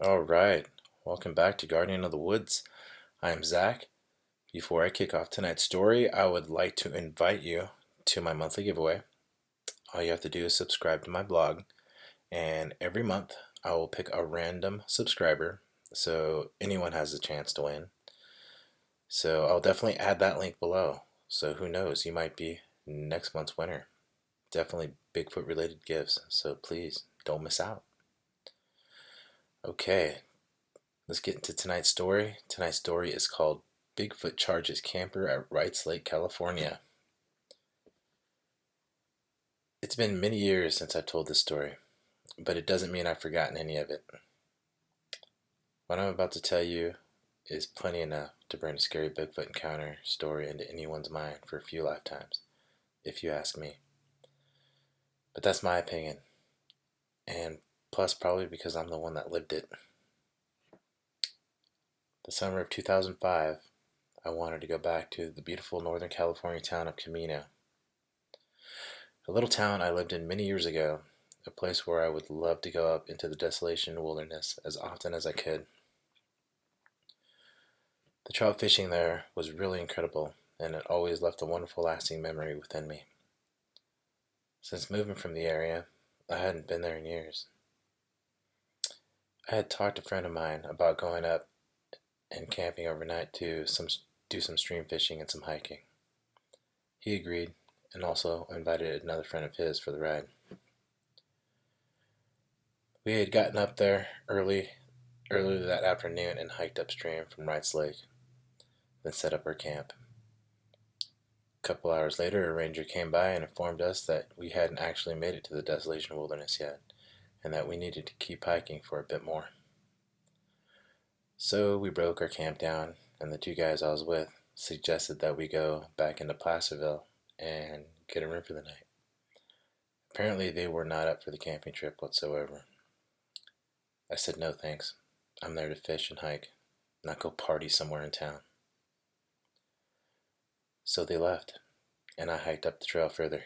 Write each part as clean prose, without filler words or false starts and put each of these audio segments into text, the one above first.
All right, welcome back to Guardian of the Woods. I am Zach. Before I kick off tonight's story, I would like to invite you to my monthly giveaway. All you have to do is subscribe to my blog, and every month I will pick a random subscriber so anyone has a chance to win. So I'll definitely add that link below. So who knows, you might be next month's winner. Definitely Bigfoot related gifts, so please don't miss out. Okay, let's get into tonight's story. Tonight's story is called Bigfoot Charges Camper at Wrights Lake, California. It's been many years since I've told this story, but it doesn't mean I've forgotten any of it. What I'm about to tell you is plenty enough to bring a scary Bigfoot encounter story into anyone's mind for a few lifetimes, if you ask me. But that's my opinion, and plus probably because I'm the one that lived it. The summer of 2005, I wanted to go back to the beautiful Northern California town of Camino. A little town I lived in many years ago, a place where I would love to go up into the Desolation Wilderness as often as I could. The trout fishing there was really incredible, and it always left a wonderful lasting memory within me. Since moving from the area, I hadn't been there in years. I had talked to a friend of mine about going up and camping overnight to do some stream fishing and some hiking. He agreed and also invited another friend of his for the ride. We had gotten up there earlier that afternoon and hiked upstream from Wrights Lake, then set up our camp. A couple hours later, a ranger came by and informed us that we hadn't actually made it to the Desolation Wilderness yet, and that we needed to keep hiking for a bit more. So we broke our camp down, and the two guys I was with suggested that we go back into Placerville and get a room for the night. Apparently they were not up for the camping trip whatsoever. I said no thanks. I'm there to fish and hike, not go party somewhere in town. So they left, and I hiked up the trail further.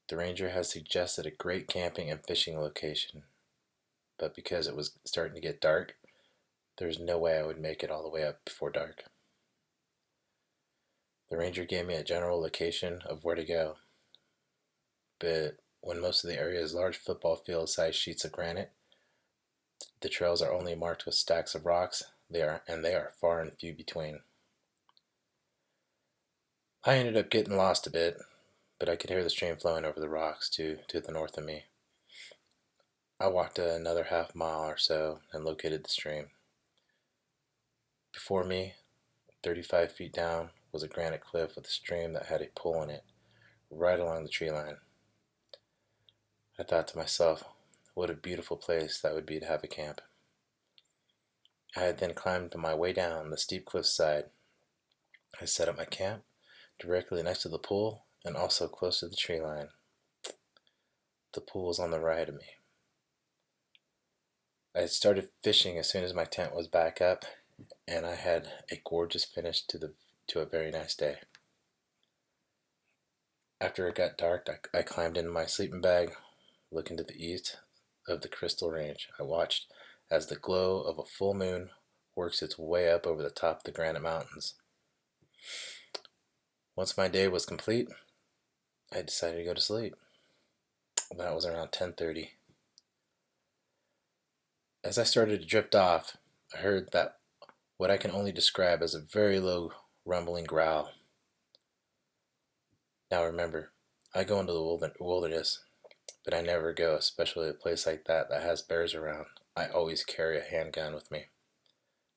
The ranger had suggested a great camping and fishing location, but because it was starting to get dark, there was no way I would make it all the way up before dark. The ranger gave me a general location of where to go, but when most of the area is large football field-sized sheets of granite, the trails are only marked with stacks of rocks. They are far and few between. I ended up getting lost a bit, but I could hear the stream flowing over the rocks to the north of me. I walked another half mile or so and located the stream. Before me, 35 feet down, was a granite cliff with a stream that had a pool in it, right along the tree line. I thought to myself, what a beautiful place that would be to have a camp. I had then climbed my way down the steep cliff side. I set up my camp directly next to the pool and also close to the tree line. The pool was on the right of me. I had started fishing as soon as my tent was back up, and I had a gorgeous finish to a very nice day. After it got dark, I climbed into my sleeping bag, looking to the east of the Crystal Range. I watched as the glow of a full moon works its way up over the top of the granite mountains. Once my day was complete, I decided to go to sleep. That was around 10:30. As I started to drift off, I heard that what I can only describe as a very low rumbling growl. Now remember, I go into the wilderness, but I never go, especially a place like that has bears around. I always carry a handgun with me.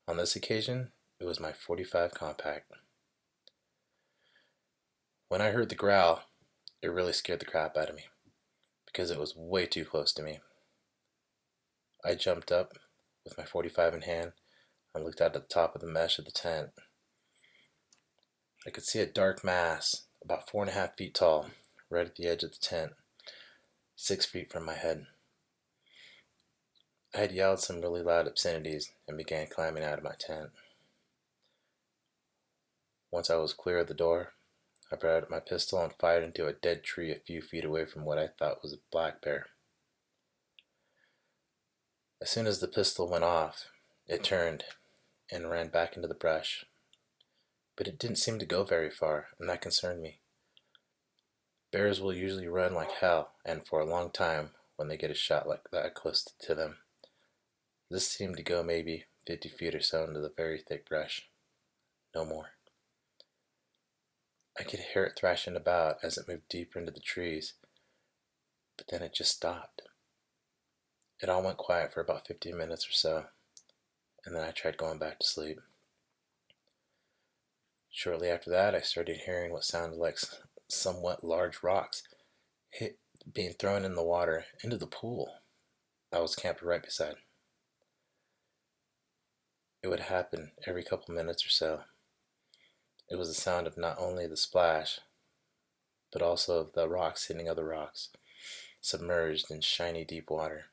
On this occasion, it was my .45 compact. When I heard the growl, it really scared the crap out of me, because it was way too close to me. I jumped up with my .45 in hand and looked out at the top of the mesh of the tent. I could see a dark mass, about 4.5 feet tall, right at the edge of the tent, 6 feet from my head. I had yelled some really loud obscenities and began climbing out of my tent. Once I was clear of the door, I brought out my pistol and fired into a dead tree a few feet away from what I thought was a black bear. As soon as the pistol went off, it turned and ran back into the brush, but it didn't seem to go very far, and that concerned me. Bears will usually run like hell, and for a long time when they get a shot like that close to them. This seemed to go maybe 50 feet or so into the very thick brush. No more. I could hear it thrashing about as it moved deeper into the trees, but then it just stopped. It all went quiet for about 15 minutes or so, and then I tried going back to sleep. Shortly after that, I started hearing what sounded like somewhat large rocks being thrown in the water into the pool I was camped right beside. It would happen every couple minutes or so. It was the sound of not only the splash, but also of the rocks hitting other rocks, submerged in shiny deep water.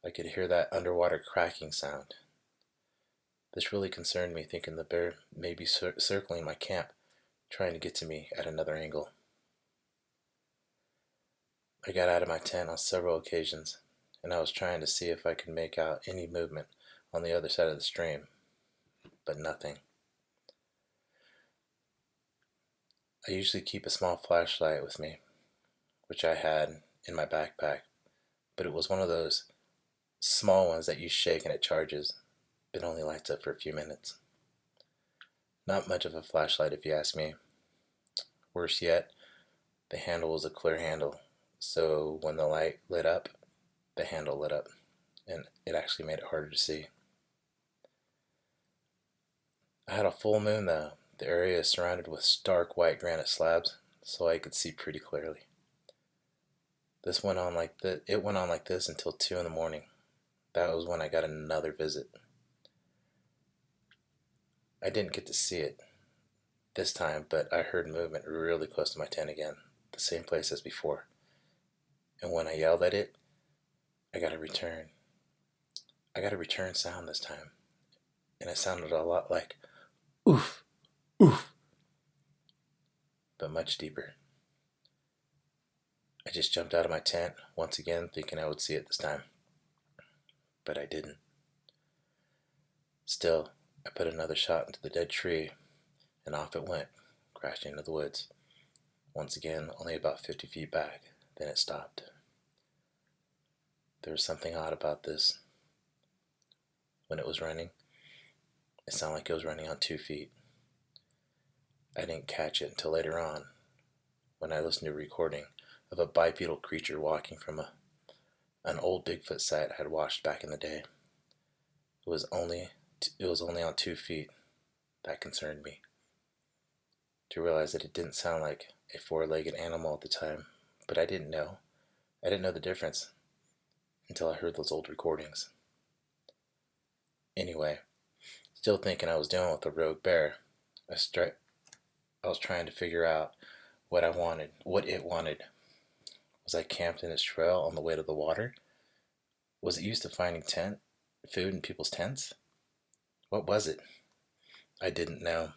I could hear that underwater cracking sound. This really concerned me, thinking the bear may be circling my camp, trying to get to me at another angle. I got out of my tent on several occasions, and I was trying to see if I could make out any movement on the other side of the stream, but nothing. I usually keep a small flashlight with me, which I had in my backpack, but it was one of those small ones that you shake and it charges, but only lights up for a few minutes. Not much of a flashlight if you ask me. Worse yet, the handle was a clear handle, so when the light lit up, the handle lit up, and it actually made it harder to see. I had a full moon though. The area is surrounded with stark white granite slabs, so I could see pretty clearly. It went on like this until 2 in the morning. That was when I got another visit. I didn't get to see it this time, but I heard movement really close to my tent again, the same place as before. And when I yelled at it, I got a return. I got a return sound this time, and it sounded a lot like oof, oof, but much deeper. I just jumped out of my tent, once again thinking I would see it this time, but I didn't. Still, I put another shot into the dead tree, and off it went, crashing into the woods. Once again, only about 50 feet back, then it stopped. There was something odd about this. When it was running, it sounded like it was running on 2 feet. I didn't catch it until later on, when I listened to a recording of a bipedal creature walking from an old Bigfoot site I had watched back in the day. It was only on 2 feet. That concerned me. To realize that it didn't sound like a four-legged animal at the time, but I didn't know. I didn't know the difference until I heard those old recordings. Anyway, still thinking I was dealing with a rogue bear, I was trying to figure out what it wanted. Was I camped in its trail on the way to the water? Was it used to finding food in people's tents? What was it? I didn't know.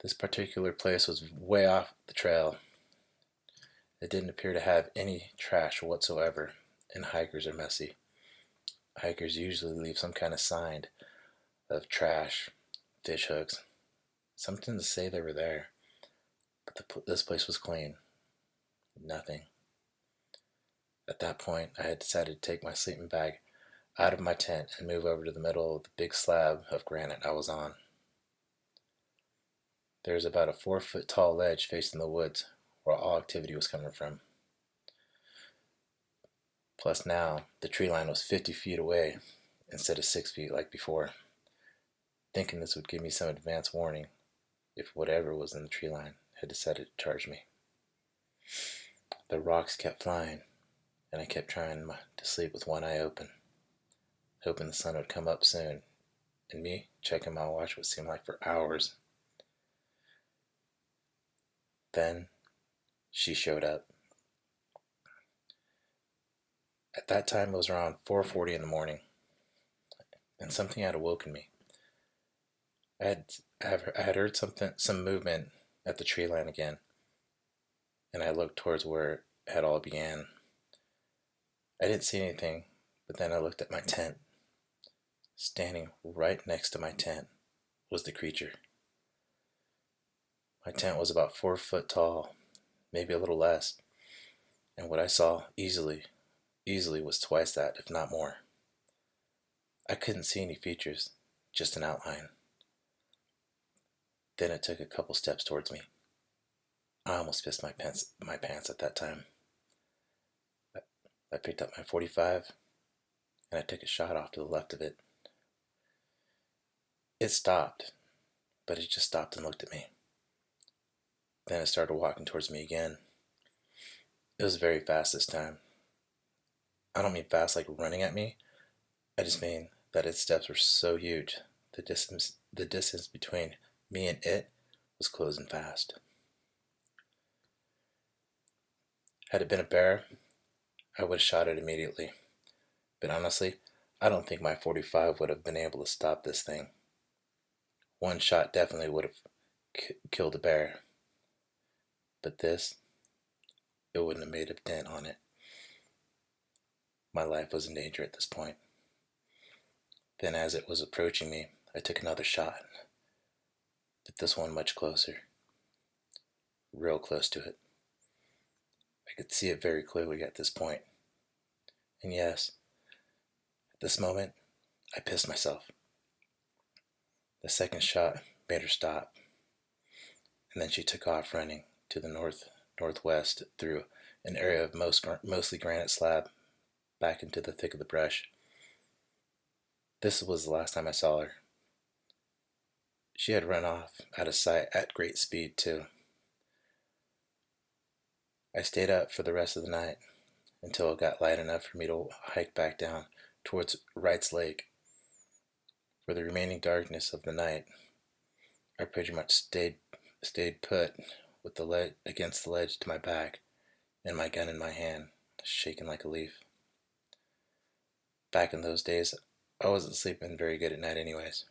This particular place was way off the trail. It didn't appear to have any trash whatsoever, and hikers are messy. Hikers usually leave some kind of sign of trash, fish hooks, something to say they were there. But this place was clean. Nothing. At that point, I had decided to take my sleeping bag out of my tent and move over to the middle of the big slab of granite I was on. There was about a 4-foot tall ledge facing the woods where all activity was coming from. Plus now, the tree line was 50 feet away instead of 6 feet like before, thinking this would give me some advance warning if whatever was in the tree line had decided to charge me. The rocks kept flying, and I kept trying to sleep with one eye open, hoping the sun would come up soon, and me checking my watch would seem like for hours. Then she showed up. At that time it was around 4:40 in the morning, and something had awoken me. I had heard some movement at the tree line again, and I looked towards where it had all began. I didn't see anything, but then I looked at my tent. Standing right next to my tent was the creature. My tent was about 4 foot tall, maybe a little less, and what I saw easily was twice that, if not more. I couldn't see any features, just an outline. Then it took a couple steps towards me. I almost pissed my pants at that time. I picked up my 45 and I took a shot off to the left of it. It stopped, but it just stopped and looked at me. Then it started walking towards me again. It was very fast this time. I don't mean fast like running at me. I just mean that its steps were so huge, the distance between me and it was closing fast. Had it been a bear, I would have shot it immediately. But honestly, I don't think my 45 would have been able to stop this thing. One shot definitely would have killed a bear. But this, it wouldn't have made a dent on it. My life was in danger at this point. Then as it was approaching me, I took another shot. But this one much closer. Real close to it. I could see it very clearly at this point. And yes, at this moment, I pissed myself. The second shot made her stop, and then she took off running to the northwest through an area of mostly granite slab back into the thick of the brush. This was the last time I saw her. She had run off out of sight at great speed too. I stayed up for the rest of the night until it got light enough for me to hike back down towards Wrights Lake. For the remaining darkness of the night, I pretty much stayed put with the leg against the ledge to my back and my gun in my hand, shaking like a leaf. Back in those days, I wasn't sleeping very good at night anyways.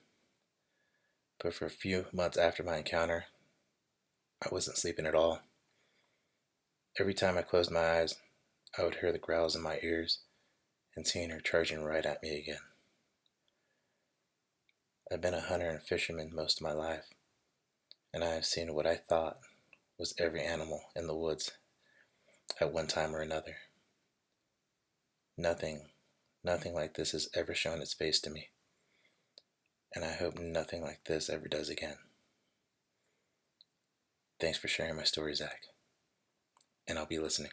But for a few months after my encounter, I wasn't sleeping at all. Every time I closed my eyes, I would hear the growls in my ears and seeing her charging right at me again. I've been a hunter and fisherman most of my life, and I have seen what I thought was every animal in the woods at one time or another. Nothing like this has ever shown its face to me, and I hope nothing like this ever does again. Thanks for sharing my story, Zach, and I'll be listening.